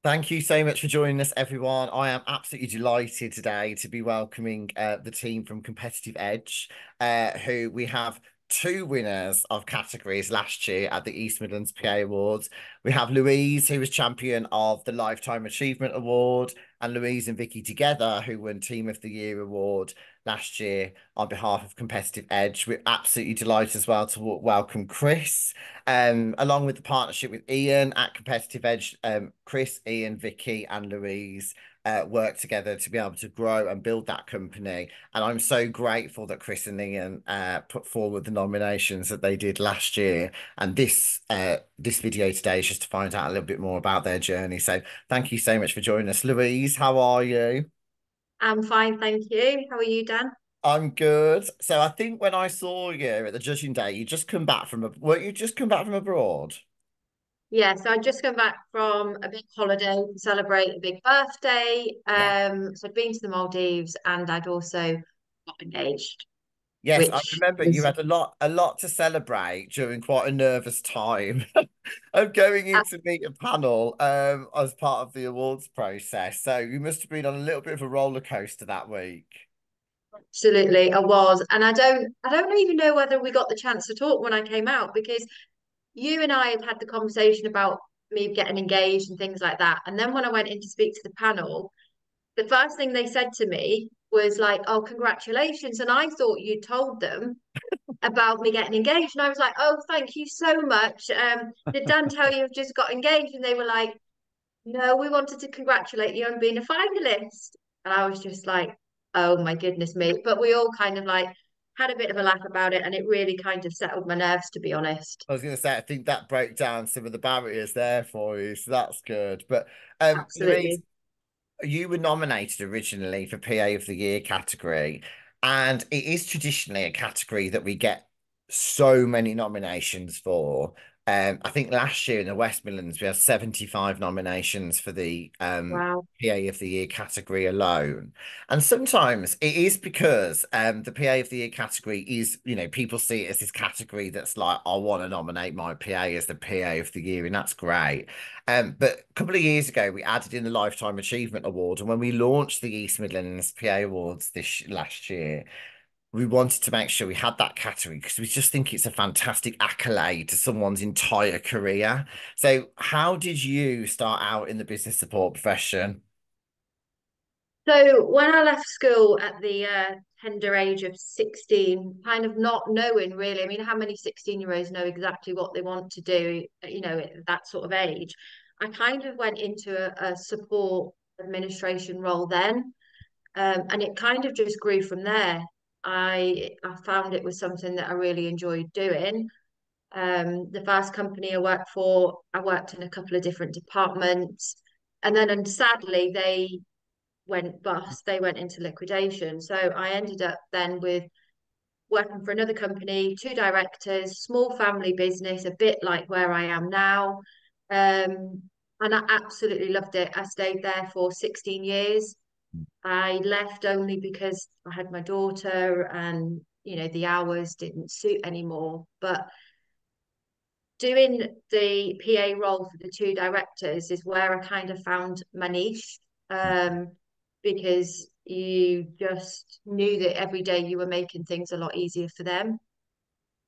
Thank you so much for joining us, everyone. I am absolutely delighted today to be welcoming the team from Competitive Edge, who we have two winners of categories last year at the East Midlands PA Awards. We have Louise, who was champion of the Lifetime Achievement Award, and Louise and Vicky together, who won Team of the Year award last year on behalf of Competitive Edge. We're absolutely delighted as well to welcome Chris, along with the partnership with Ian at Competitive Edge. Chris, Ian, Vicky, and Louise work together to be able to grow and build that company. And I'm so grateful that Chris and Ian put forward the nominations that they did last year. And this video today is just to find out a little bit more about their journey. So thank you so much for joining us. Louise, how are you? I'm fine, thank you. How are you, Dan? I'm good. So I think when I saw you at the judging day, you just come back from weren't you just come back from abroad? Yeah, so I'd just come back from a big holiday to celebrate a big birthday. Yeah. So I'd been to the Maldives and I'd also got engaged, Yes, I which remember you was had a lot to celebrate during quite a nervous time of going in to meet a panel as part of the awards process. So you must have been on a little bit of a roller coaster that week. absolutely I was. And I don't even know whether we got the chance to talk when I came out because you and I had the conversation about me getting engaged and things like that. And then when I went in to speak to the panel, the first thing they said to me was like, "Oh, congratulations." And I thought you told them about me getting engaged. And I was like, "Oh, thank you so much. Did Dan tell you I've just got engaged?" And they were like, "No, we wanted to congratulate you on being a finalist." And I was just like, "Oh my goodness me." But we all kind of like had a bit of a laugh about it, and it really kind of settled my nerves, to be honest. I was going to say, I think that broke down some of the barriers there for you, so that's good. But Louise, Absolutely. you were nominated originally for PA of the Year category, and it is traditionally a category that we get so many nominations for. I think last year in the West Midlands we had 75 nominations for the Wow. PA of the Year category alone. And sometimes it is because the PA of the Year category is, people see it as this category that's like, I want to nominate my PA as the PA of the Year, and that's great. But a couple of years ago, we added in the Lifetime Achievement Award, and when we launched the East Midlands PA Awards this last year, we wanted to make sure we had that category because we just think it's a fantastic accolade to someone's entire career. So, how did you start out in the business support profession? So when I left school at the tender age of 16, kind of not knowing really, I mean, how many 16-year-olds know exactly what they want to do, at that sort of age, I kind of went into a support administration role then. And it kind of just grew from there. I found it was something that I really enjoyed doing. The first company I worked for, I worked in a couple of different departments. And sadly, they went bust, they went into liquidation. So I ended up then with working for another company, two directors, small family business, a bit like where I am now. And I absolutely loved it. I stayed there for 16 years. I left only because I had my daughter and the hours didn't suit anymore. But doing the PA role for the two directors is where I kind of found my niche, because you just knew that every day you were making things a lot easier for them.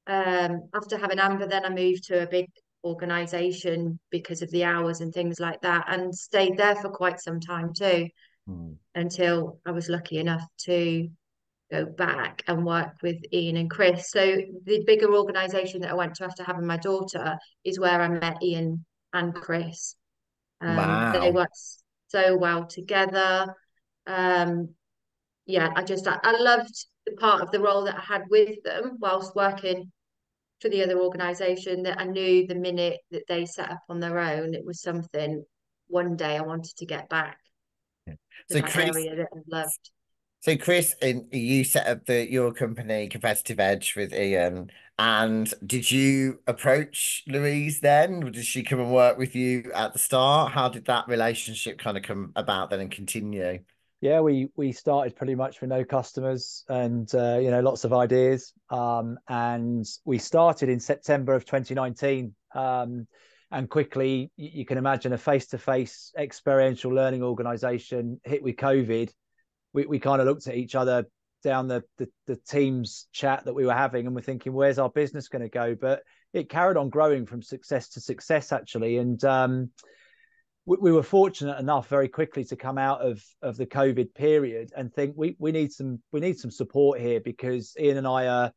After having Amber, then I moved to a big organization because of the hours and things like that, and stayed there for quite some time too, Hmm. until I was lucky enough to go back and work with Ian and Chris. So the bigger organization that I went to after having my daughter is where I met Ian and Chris. They Wow. worked so well together. Um, yeah, I loved the part of the role that I had with them whilst working for the other organization, that I knew the minute that they set up on their own, it was something one day I wanted to get back to So that Chris, area that I loved. and you set up your company Competitive Edge with Ian, and did you approach Louise then? Or did she come and work with you at the start? How did that relationship kind of come about then and continue? Yeah, we started pretty much with no customers and lots of ideas. And we started in September of 2019. And quickly, you can imagine a face-to-face experiential learning organisation hit with COVID. We kind of looked at each other down the Teams chat that we were having, and we're thinking, where's our business going to go? But it carried on growing from success to success, actually. And we were fortunate enough very quickly to come out of the COVID period and think we need some support here, because Ian and I are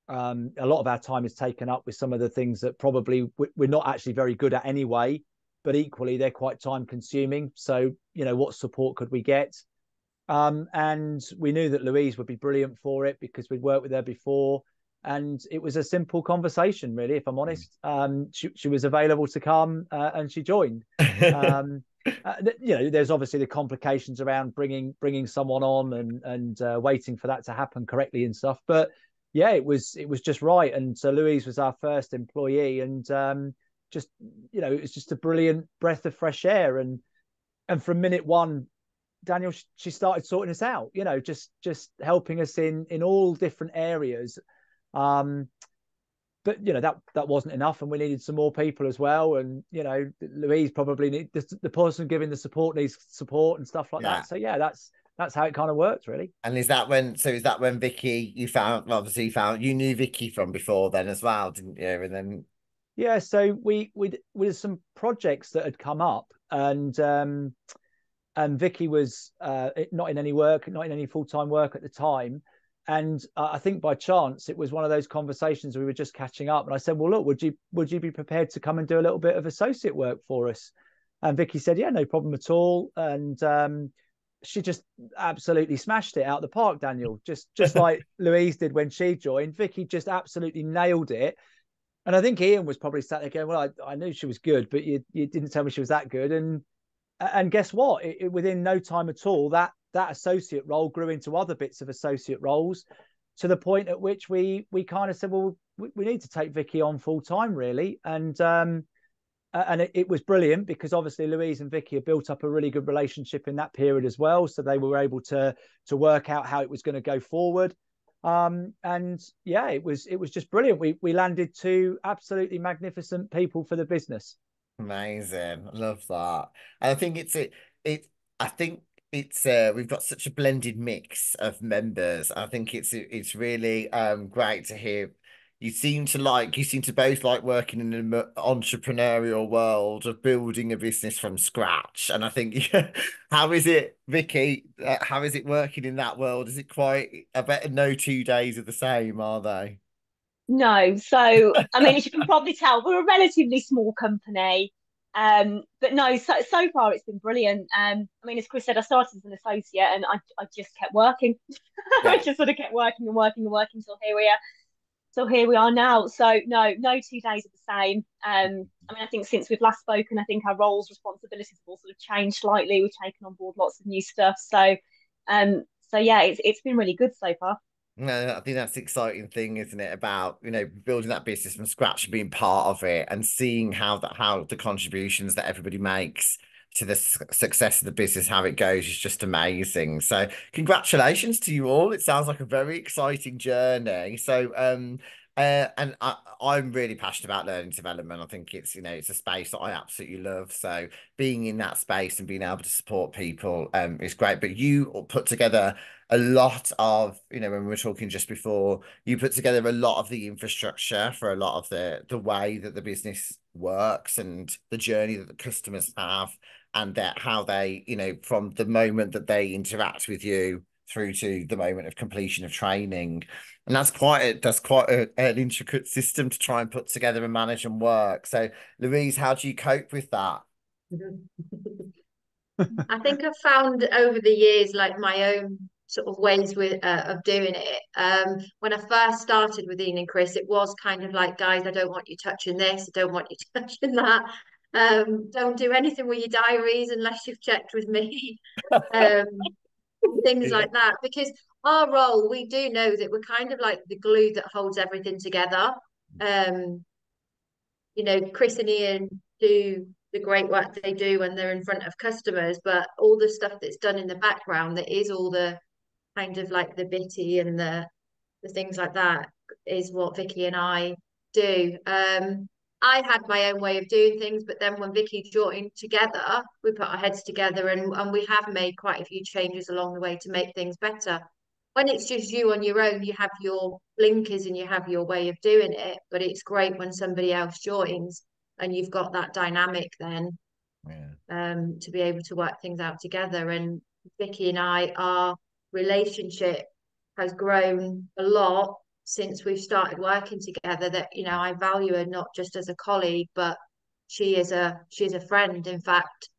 a lot of our time is taken up with some of the things that probably we're not actually very good at anyway, but equally they're quite time consuming. So, what support could we get? And we knew that Louise would be brilliant for it because we'd worked with her before. And it was a simple conversation, really, if I'm honest. She was available to come and she joined. There's obviously the complications around bringing someone on and waiting for that to happen correctly and stuff. But yeah, it was just right. And so Louise was our first employee, and it was just a brilliant breath of fresh air. And from minute one, Daniel, she started sorting us out, just helping us in all different areas. But that wasn't enough, and we needed some more people as well. And Louise probably the person giving the support needs support and stuff like that. So yeah, that's how it kind of works, really. And is that when Vicky, you knew Vicky from before then as well, didn't you? And then yeah, so we with some projects that had come up, and Vicky was not in any full-time work at the time. And I think by chance, it was one of those conversations we were just catching up. And I said, well, look, would you be prepared to come and do a little bit of associate work for us? And Vicky said, yeah, no problem at all. And she just absolutely smashed it out the park, Daniel, just like Louise did when she joined. Vicky just absolutely nailed it. And I think Ian was probably sat there going, well, I knew she was good, but you didn't tell me she was that good. And guess what? Within no time at all, that associate role grew into other bits of associate roles, to the point at which we kind of said, well, we need to take Vicky on full time, really. And it was brilliant, because obviously Louise and Vicky have built up a really good relationship in that period as well. So they were able to work out how it was going to go forward. And yeah, it was just brilliant. We landed two absolutely magnificent people for the business. Amazing. I love that. And I think we've got such a blended mix of members. I think it's really great to hear. You seem to both like working in an entrepreneurial world of building a business from scratch. And I think, how is it, Vicky? How is it working in that world? Is it quite? I bet no 2 days are the same, are they? No. So, I mean, as you can probably tell, we're a relatively small company. But no, so far it's been brilliant. I mean, as Chris said, I started as an associate, and I just kept working. Yeah. I just sort of kept working and working and working till here we are. So here we are now. So no 2 days are the same. I mean, I think since we've last spoken, I think our roles, responsibilities have all sort of changed slightly. We've taken on board lots of new stuff. So yeah, it's been really good so far. No, I think that's the exciting thing, isn't it? About, building that business from scratch and being part of it, and seeing how the contributions that everybody makes to the success of the business, how it goes, is just amazing. So congratulations to you all. It sounds like a very exciting journey. So and I'm really passionate about learning development. I think it's a space that I absolutely love. So being in that space and being able to support people is great. But you put together a lot of, when we were talking just before, you put together a lot of the infrastructure for a lot of the way that the business works, and the journey that the customers have, and that how they, from the moment that they interact with you through to the moment of completion of training. And that's quite an intricate system to try and put together and manage and work. So Louise, how do you cope with that? I think I've found over the years, like, my own sort of ways of doing it. When I first started with Ian and Chris, it was kind of like, guys, I don't want you touching this, I don't want you touching that. Don't do anything with your diaries unless you've checked with me. Things like that, because our role, we do know that we're kind of like the glue that holds everything together. Chris and Ian do the great work they do when they're in front of customers, but all the stuff that's done in the background, that is all the kind of like the bitty and the things like that, is what Vicky and I do. I had my own way of doing things, but then when Vicky joined together, we put our heads together and we have made quite a few changes along the way to make things better. When it's just you on your own, you have your blinkers and you have your way of doing it, but it's great when somebody else joins and you've got that dynamic then, to be able to work things out together. And Vicky and our relationship has grown a lot since we've started working together, that I value her not just as a colleague, but she's a friend. In fact,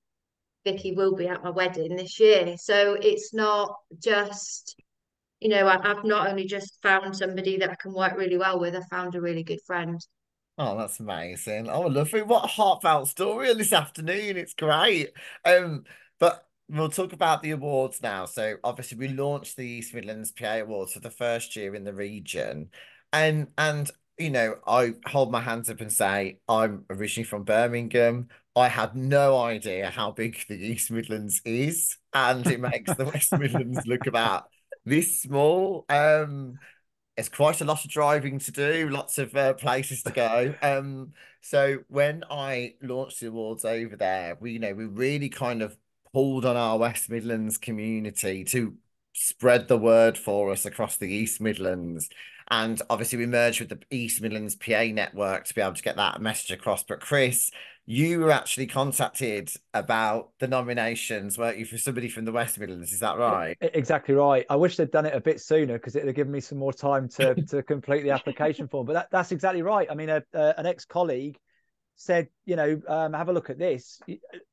Vicky will be at my wedding this year, so it's not just I've not only just found somebody that I can work really well with, I found a really good friend. Oh, that's amazing. Oh, lovely. What a heartfelt story on this afternoon. It's great. But we'll talk about the awards now. So obviously we launched the East Midlands PA Awards for the first year in the region. And I hold my hands up and say I'm originally from Birmingham. I had no idea how big the East Midlands is, and it makes the West Midlands look about this small. It's quite a lot of driving to do, lots of places to go. So when I launched the awards over there, we really kind of pulled on our West Midlands community to spread the word for us across the East Midlands. And obviously we merged with the East Midlands PA network to be able to get that message across. But Chris, you were actually contacted about the nominations, weren't you, for somebody from the West Midlands? Is that right? Exactly right. I wish they'd done it a bit sooner because it would have given me some more time to complete the application form. But that's exactly right. I mean, an ex-colleague said, have a look at this.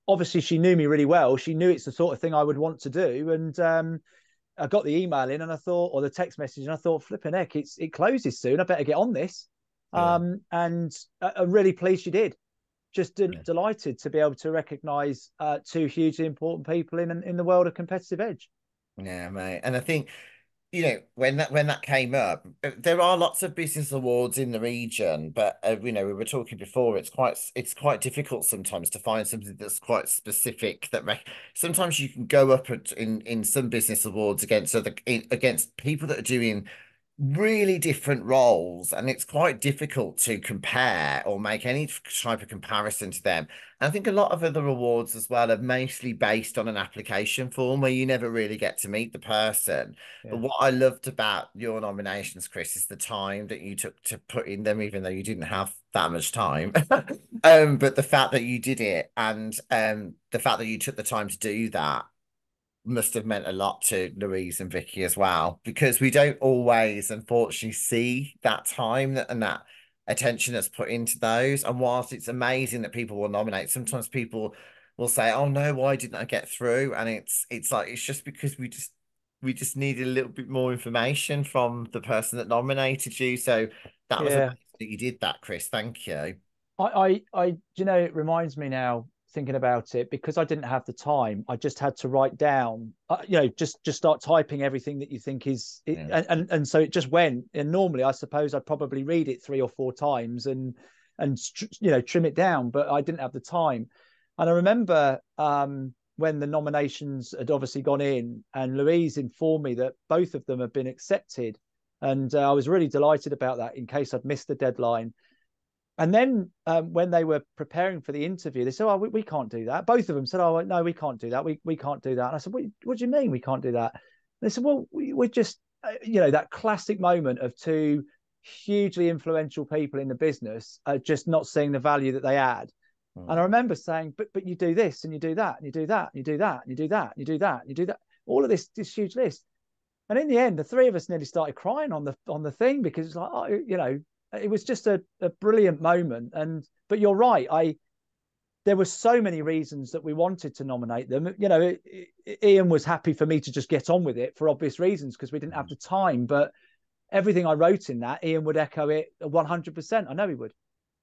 Obviously, she knew me really well. She knew it's the sort of thing I would want to do. And I got the email in and I thought, or the text message, and I thought, flipping heck, it closes soon. I better get on this. Yeah. And I'm really pleased you did. Just delighted to be able to recognise two hugely important people in the world of competitive edge. Yeah, mate. And I think, when that came up, there are lots of business awards in the region, but we were talking before, it's quite difficult sometimes to find something that's quite specific sometimes you can go up in some business awards against people that are doing really different roles, and it's quite difficult to compare or make any type of comparison to them. And I think a lot of other awards as well are mostly based on an application form where you never really get to meet the person. But what I loved about your nominations, Chris, is the time that you took to put in them, even though you didn't have that much time. But the fact that you did it, and the fact that you took the time to do that must have meant a lot to Louise and Vicky as well, because we don't always, unfortunately, see that time and that attention that's put into those. And whilst it's amazing that people will nominate, sometimes people will say, "Oh no, why didn't I get through?" And it's like it's just because we just needed a little bit more information from the person that nominated you. So that was amazing that you did that, Chris. Thank you. It reminds me now, thinking about it, because I didn't have the time, I just had to write down, just start typing everything that you think is, and so it just went. And normally, I suppose I'd probably read it 3 or 4 times and trim it down, but I didn't have the time. And I remember when the nominations had obviously gone in, and Louise informed me that both of them had been accepted, and I was really delighted about that in case I'd missed the deadline. And then when they were preparing for the interview, they said, "Oh, we can't do that." Both of them said, "Oh, no, we can't do that. We can't do that." And I said, what do you mean we can't do that?" And they said, "Well, we're just, that classic moment of two hugely influential people in the business just not seeing the value that they add." And I remember saying, but you do this and you do that and you do that and you do that and you do that and you do that and you do that. All of this huge list. And in the end, the three of us nearly started crying on the thing, because it's like, it was just a brilliant moment. But you're right. There were so many reasons that we wanted to nominate them. Ian was happy for me to just get on with it for obvious reasons because we didn't have the time. But everything I wrote in that, Ian would echo it 100%. I know he would.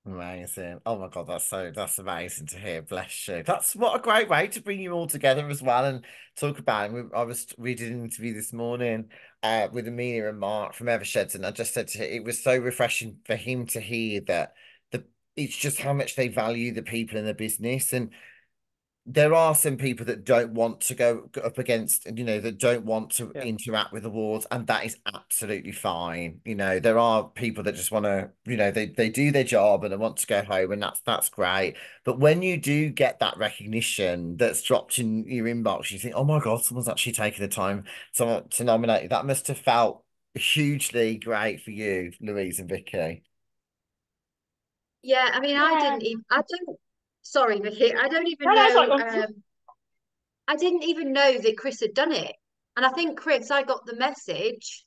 Amazing. Oh my God, that's amazing to hear. Bless you. That's what a great way to bring you all together as well and talk about it. I was reading an interview this morning with Amelia and Mark from Eversheds, and I just said to her, it was so refreshing for him to hear that it's just how much they value the people in the business. And there are some people that don't want to go up against, that don't want to Yeah. interact with awards, and that is absolutely fine. There are people that just want to, they do their job and they want to go home, and that's great. But when you do get that recognition that's dropped in your inbox, you think, oh my God, someone's actually taken the time to nominate you. That must have felt hugely great for you, Louise and Vicky. Yeah, I mean, Yeah. I don't, sorry, Vicky, I don't even No, no, it's know, like, I didn't even know that Chris had done it. And I think, Chris, I got the message,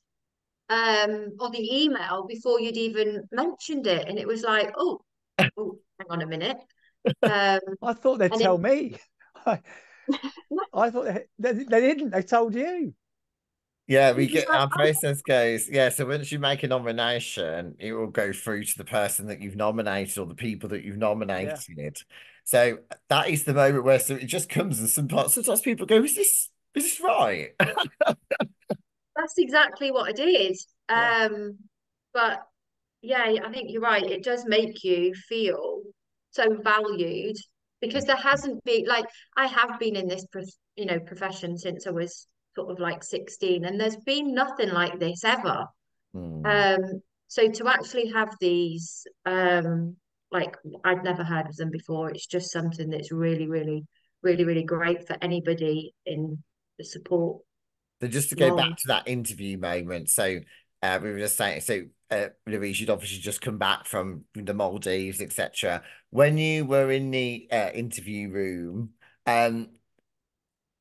or the email before you'd even mentioned it. And it was like, oh, hang on a minute. Um, I thought they'd and it, tell me. I thought they didn't. They told you. Yeah, we it was get like, our oh, process goes, yeah. So once you make a nomination, it will go through to the person that you've nominated or the people that you've Yeah. nominated. So that is the moment where it just comes and sometimes people go, is this right? that's exactly what I did. Yeah. But yeah, I think you're right. It does make you feel so valued because there hasn't been like I have been in this profession since I was sort of like 16, and there's been nothing like this ever. Hmm. Um, so to actually have these, like I'd never heard of them before. It's just something that's really, really, really, really great for anybody in the support So just to go back role. to that interview moment, so we were just saying, so Louise, you'd obviously just come back from the Maldives, etc. When you were in the interview room, um,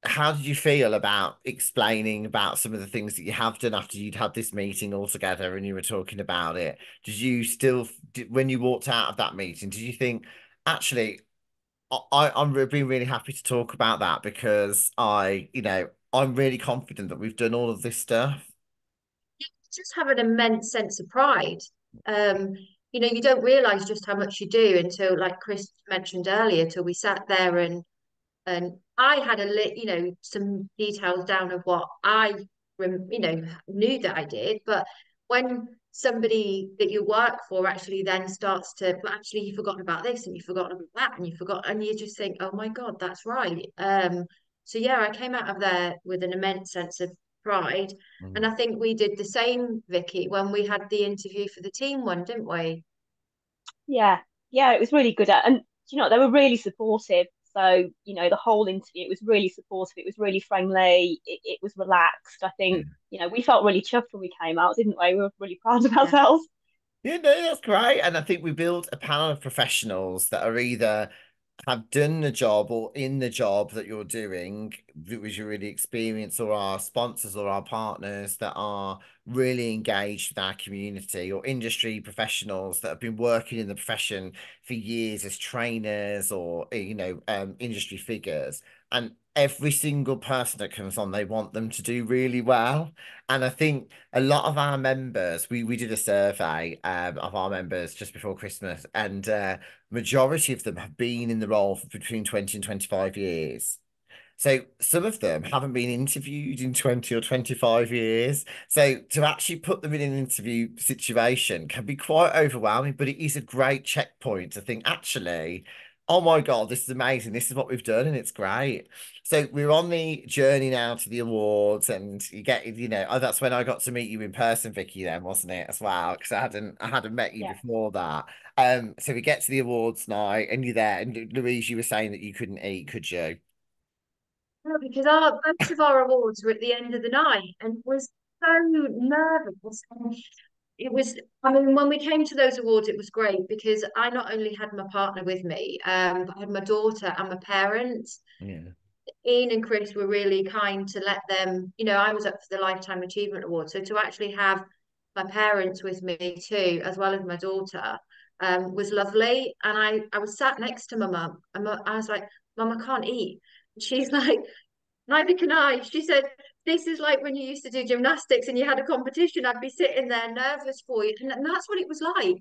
how did you feel about explaining about some of the things that you have done after you'd had this meeting all together and you were talking about it? Did you still, when you walked out of that meeting, did you think, actually, I'm being really happy to talk about that because I'm really confident that we've done all of this stuff. Just have an immense sense of pride. Um, you don't realize just how much you do until, like Chris mentioned earlier, till we sat there and I had some details down of what knew that I did, but when somebody that you work for actually then starts to, but actually you've forgotten about this and you've forgotten about that and you forgot, and you just think, oh my God, that's right. So yeah, I came out of there with an immense sense of pride. And Mm. I think we did the same, Vicky, when we had the interview for the team one, didn't we? yeah, yeah, it was really good and they were really supportive. So, the whole interview, it was really supportive. It was really friendly. It was relaxed. I think, we felt really chuffed when we came out, didn't we? We were really proud of Yeah. ourselves. Yeah, no, that's great. And I think we built a panel of professionals that are either have done the job or in the job that you're doing, that was your really experienced, or our sponsors or our partners that are really engaged with our community, or industry professionals that have been working in the profession for years as trainers or industry figures. And every single person that comes on, they want them to do really well. And I think a lot of our members, we did a survey of our members just before Christmas, and majority of them have been in the role for between 20 and 25 years. So some of them haven't been interviewed in 20 or 25 years. So to actually put them in an interview situation can be quite overwhelming, but it is a great checkpoint to think, actually, oh my God, this is amazing. This is what we've done, and it's great. So we're on the journey now to the awards, and you get, oh, that's when I got to meet you in person, Vicky, then, wasn't it, as well? Because I hadn't met you Yeah. before that. So we get to the awards night, and you're there, and Louise, you were saying that you couldn't eat, could you? No, because most of our awards were at the end of the night and was so nervous. And it was, I mean, when we came to those awards, it was great because I not only had my partner with me, but I had my daughter and my parents. Yeah. Ian and Chris were really kind to let them, I was up for the Lifetime Achievement Award. So to actually have my parents with me too, as well as my daughter, was lovely. And I was sat next to my mum and I was like, Mum, I can't eat. She's like, neither can I. She said, this is like when you used to do gymnastics and you had a competition. I'd be sitting there nervous for you. And that's what it was like.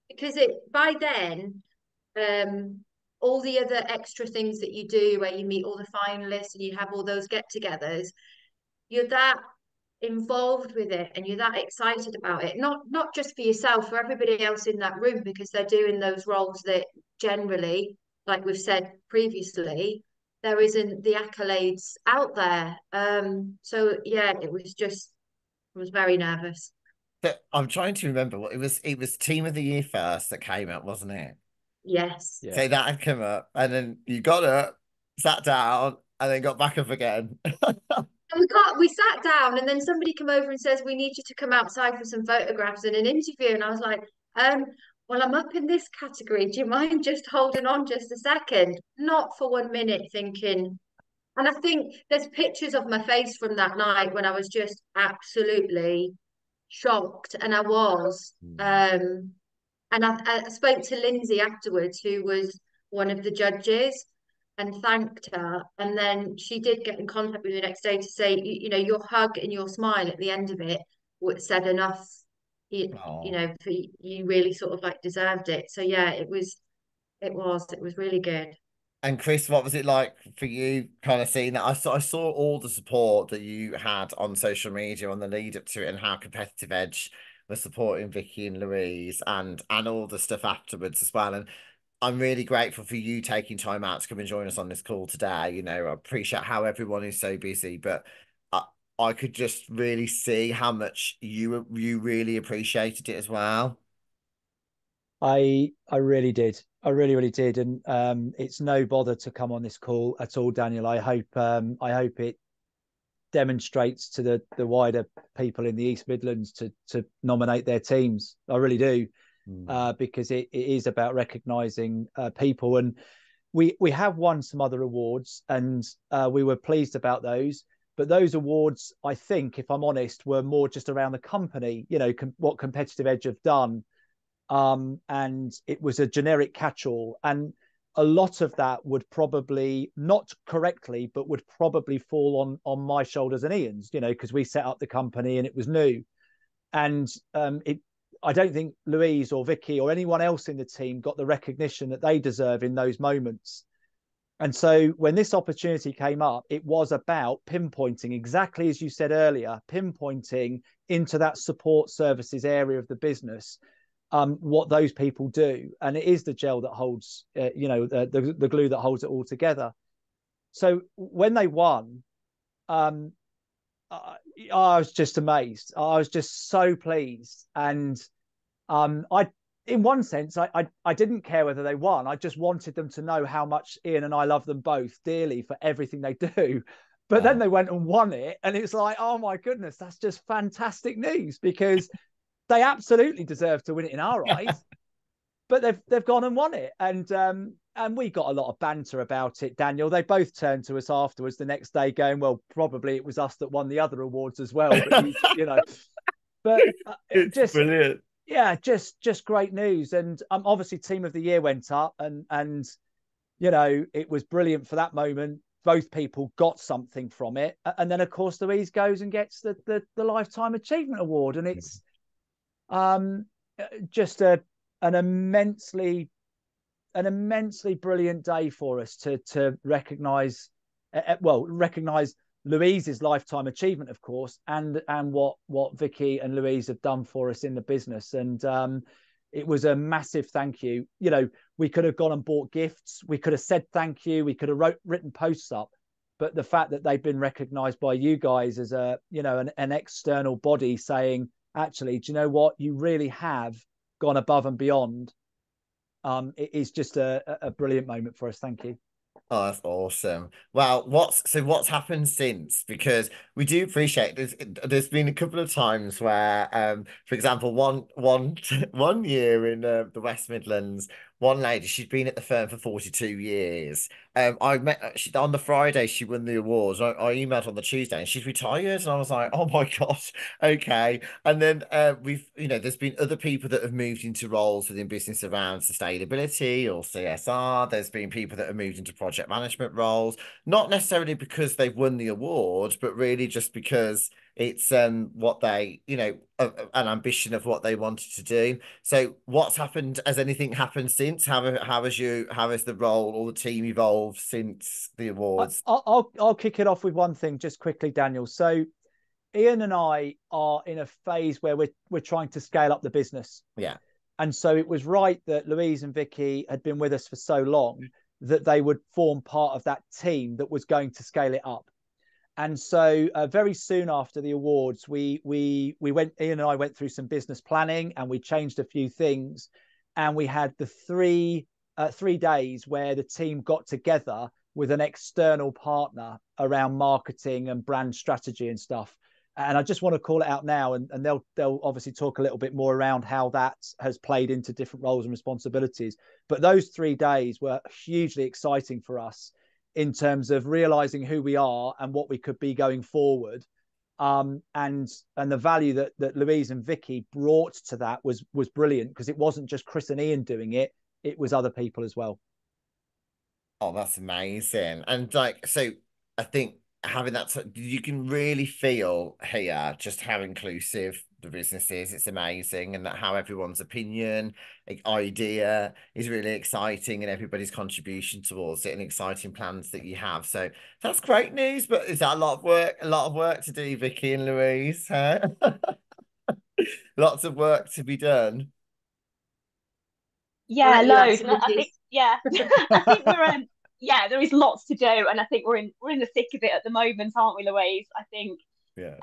Because by then, um, all the other extra things that you do where you meet all the finalists and you have all those get-togethers, you're that involved with it and you're that excited about it. Not just for yourself, for everybody else in that room, because they're doing those roles that generally, like we've said previously, there isn't the accolades out there. So yeah, I was very nervous. But I'm trying to remember what it was. It was Team of the Year first that came out, wasn't it? Yes. Yeah. So that had come up, and then you got up, sat down, and then got back up again. And we sat down and then somebody came over and says, we need you to come outside for some photographs and an interview. And I was like, um, well, I'm up in this category. Do you mind just holding on just a second? Not for 1 minute thinking. And I think there's pictures of my face from that night when I was just absolutely shocked. And I was. And I spoke to Lindsay afterwards, who was one of the judges, and thanked her. And then she did get in contact with me the next day to say, you know, your hug and your smile at the end of it said enough. You Oh. know, for you really sort of like deserved it. So yeah, it was really good. And Chris, what was it like for you kind of seeing that? I saw all the support that you had on social media on the lead up to it and how Competitive Edge was supporting Vicky and Louise and all the stuff afterwards as well. And I'm really grateful for you taking time out to come and join us on this call today. You know, I appreciate how everyone is so busy, but I, I could just really see how much you really appreciated it as well. I really did. I really, really did. And it's no bother to come on this call at all, Daniel. I hope it demonstrates to the wider people in the East Midlands to nominate their teams. I really do. Because it is about recognising people. And we have won some other awards, and we were pleased about those. But those awards, I think, if I'm honest, were more just around the company, you know, what Competitive Edge have done. And it was a generic catch-all. And a lot of that would probably, not correctly, but would probably fall on my shoulders and Ian's, you know, because we set up the company and it was new. And I don't think Louise or Vicky or anyone else in the team got the recognition that they deserve in those moments. And so when this opportunity came up, it was about pinpointing, exactly as you said earlier, pinpointing into that support services area of the business, what those people do. And it is the gel that holds, the glue that holds it all together. So when they won, I was just amazed. I was just so pleased. And in one sense, I didn't care whether they won. I just wanted them to know how much Ian and I love them both dearly for everything they do. But then they went and won it. And it's like, oh my goodness, that's just fantastic news, because they absolutely deserve to win it in our eyes. But they've gone and won it. And we got a lot of banter about it, Daniel. They both turned to us afterwards the next day going, well, probably it was us that won the other awards as well. But you know, but it's just brilliant. Yeah, just great news. And obviously Team of the Year went up, and you know, it was brilliant for that moment. Both people got something from it. And then of course Louise goes and gets the Lifetime Achievement Award. And it's just an immensely brilliant day for us to recognize Louise's lifetime achievement, of course, and what Vicky and Louise have done for us in the business. And it was a massive thank you. You know, we could have gone and bought gifts, we could have said thank you, we could have written posts up, but the fact that they've been recognized by you guys as an external body saying, actually, do you know what, you really have gone above and beyond. It is just a brilliant moment for us. Thank you. Oh, that's awesome. Well, what's happened since? Because we do appreciate there's been a couple of times where, for example, one year in the West Midlands, one lady, she'd been at the firm for 42 years. I met on the Friday she won the awards. I emailed on the Tuesday and she's retired, and I was like, oh my gosh, okay. And then there's been other people that have moved into roles within business around sustainability or CSR. There's been people that have moved into project management roles, not necessarily because they've won the award, but really just because it's what they, an ambition of what they wanted to do. So what's happened? Has anything happened since? How has the role or the team evolved since the awards? I'll kick it off with one thing just quickly, Daniel. So Ian and I are in a phase where we're trying to scale up the business. Yeah. And so it was right that Louise and Vicky had been with us for so long, that they would form part of that team that was going to scale it up. And so very soon after the awards, we went, Ian and I went through some business planning, and we changed a few things. And we had the 3 days where the team got together with an external partner around marketing and brand strategy and stuff. And I just want to call it out now, and they'll obviously talk a little bit more around how that has played into different roles and responsibilities. But those 3 days were hugely exciting for us in terms of realizing who we are and what we could be going forward. And the value that Louise and Vicky brought to that was brilliant, because it wasn't just Chris and Ian doing it, it was other people as well. Oh, that's amazing. And like, so I think having that, you can really feel here just how inclusive the business is. It's amazing. And that how everyone's opinion, idea is really exciting, and everybody's contribution towards it, and exciting plans that you have. So that's great news. But is that a lot of work to do, Vicky and Louise? Huh? Lots of work to be done. Yeah, You loads. answer, And I think, please. yeah, I think yeah, there is lots to do, and I think we're in the thick of it at the moment, aren't we, Louise? I think, Yeah.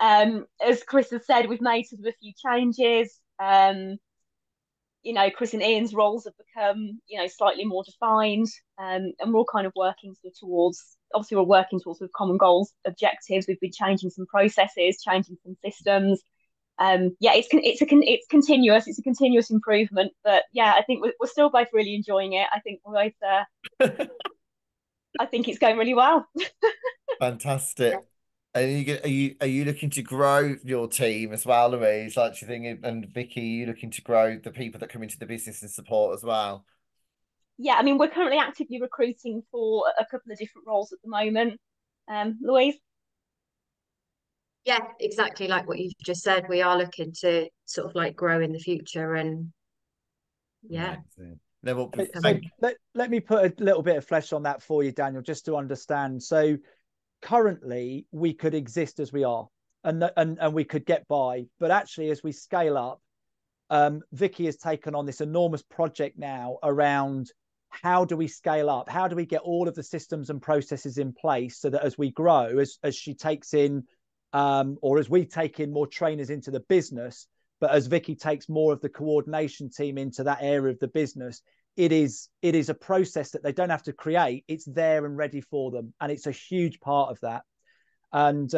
as Chris has said, we've made sort of a few changes. Chris and Ian's roles have become, slightly more defined, and we're all kind of working sort of towards. Obviously, we're working towards sort of common goals, objectives. We've been changing some processes, changing some systems. Yeah, it's continuous. It's a continuous improvement. But yeah, I think we're still both really enjoying it. I think we're both. I think it's going really well. Fantastic. And are you looking to grow your team as well, Louise? Like, do you think, and Vicky, are you looking to grow the people that come into the business and support as well? Yeah, I mean, we're currently actively recruiting for a couple of different roles at the moment. Louise? Yeah, exactly like what you've just said. We are looking to sort of like grow in the future, and yeah. Amazing. No, well, So thank let me put a little bit of flesh on that for you, Daniel, just to understand. So currently we could exist as we are, and we could get by, but actually as we scale up, Vicky has taken on this enormous project now around how do we scale up, how do we get all of the systems and processes in place so that as we grow, as she takes in, or as we take in more trainers into the business, but as Vicky takes more of the coordination team into that area of the business, it is a process that they don't have to create. It's there and ready for them, and it's a huge part of that. And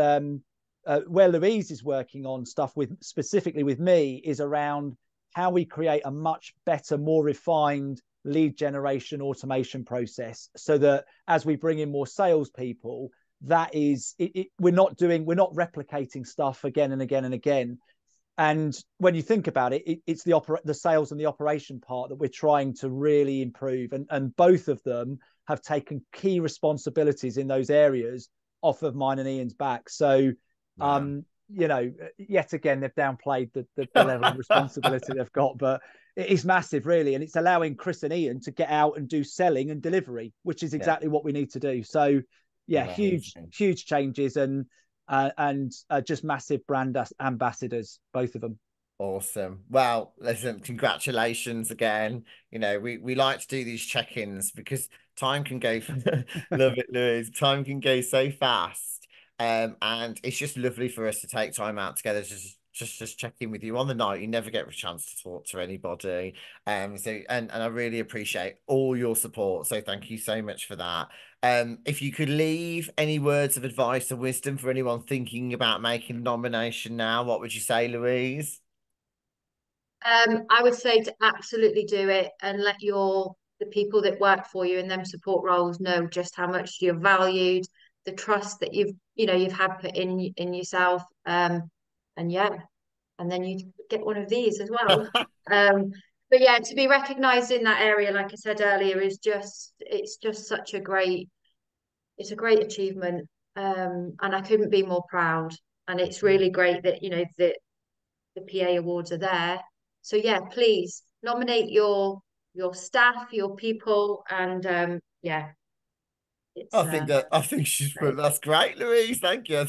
where Louise is working on stuff specifically with me is around how we create a much better, more refined lead generation automation process, so that as we bring in more salespeople, that is we're not replicating stuff again and again and again. And when you think about it, it's the sales and the operation part that we're trying to really improve, and both of them have taken key responsibilities in those areas off of mine and Ian's back. So yet again, they've downplayed the level of responsibility they've got, but it is massive, really. And it's allowing Chris and Ian to get out and do selling and delivery, which is exactly what we need to do. So yeah, Amazing. huge changes, and just massive brand ambassadors, both of them. Awesome. Well, listen, congratulations again. We like to do these check-ins because time can go, love it, Louise. Time can go so fast. And it's just lovely for us to take time out together to just check in with you on the night. You never get a chance to talk to anybody. And I really appreciate all your support. So thank you so much for that. If you could leave any words of advice or wisdom for anyone thinking about making a nomination now, what would you say, Louise? I would say to absolutely do it, and let the people that work for you in them support roles know just how much you're valued, the trust that you've had put in yourself. And yeah, and then you get one of these as well. But yeah, to be recognised in that area, like I said earlier, it's just such it's a great achievement. And I couldn't be more proud. And it's really great that the PA Awards are there. So yeah, please nominate your staff, your people, and yeah, I it's think she's great. that's great, Louise. Thank you.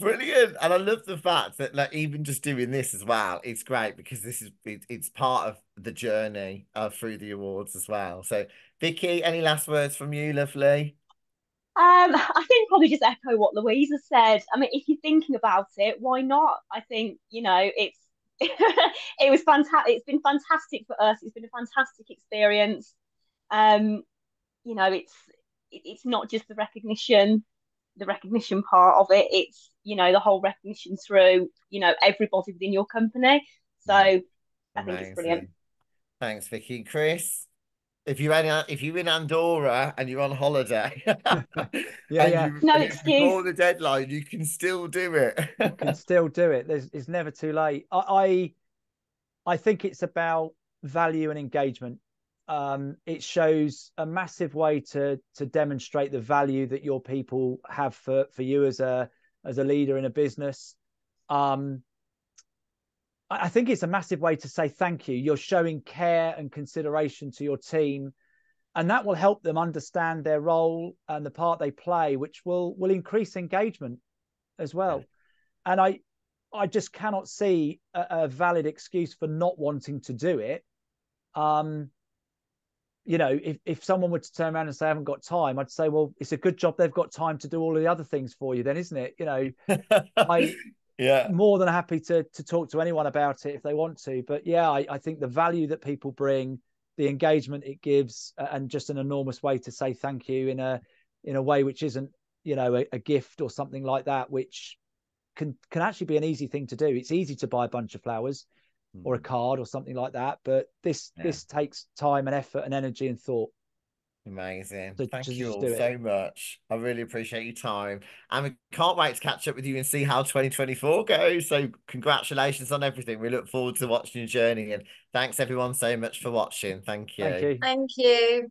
Brilliant. And I love the fact that like even just doing this as well, it's great because it's part of the journey through the awards as well. So Vicky, any last words from you, lovely? I think probably just echo what Louise has said. I mean, if you're thinking about it, why not? I think, it's it was fantastic. It's been fantastic for us. It's been a fantastic experience. Um, it's not just the recognition part of it. It's, the whole recognition through, everybody within your company. So I think it's brilliant. Amazing. Thanks, Vicky. Chris, if you're in Andorra and you're on holiday Yeah, yeah. No and it's excuse. before the deadline, you can still do it. You can still do it. It's never too late. I think it's about value and engagement. It shows a massive way to demonstrate the value that your people have for you as a leader in a business. I think it's a massive way to say thank you. You're showing care and consideration to your team, and that will help them understand their role and the part they play, which will increase engagement as well. And I just cannot see a valid excuse for not wanting to do it. If someone were to turn around and say I haven't got time, I'd say, well, it's a good job they've got time to do all of the other things for you then, isn't it? I more than happy to talk to anyone about it if they want to. But yeah, I think the value that people bring, the engagement it gives, and just an enormous way to say thank you in a way which isn't, a gift or something like that, which can actually be an easy thing to do. It's easy to buy a bunch of flowers or a card or something like that, but this takes time and effort and energy and thought. Amazing. So Thank just you all do it. so much. I really appreciate your time. And we can't wait to catch up with you and see how 2024 goes. So congratulations on everything. We look forward to watching your journey. And thanks everyone so much for watching. Thank Thank you. you. Thank you.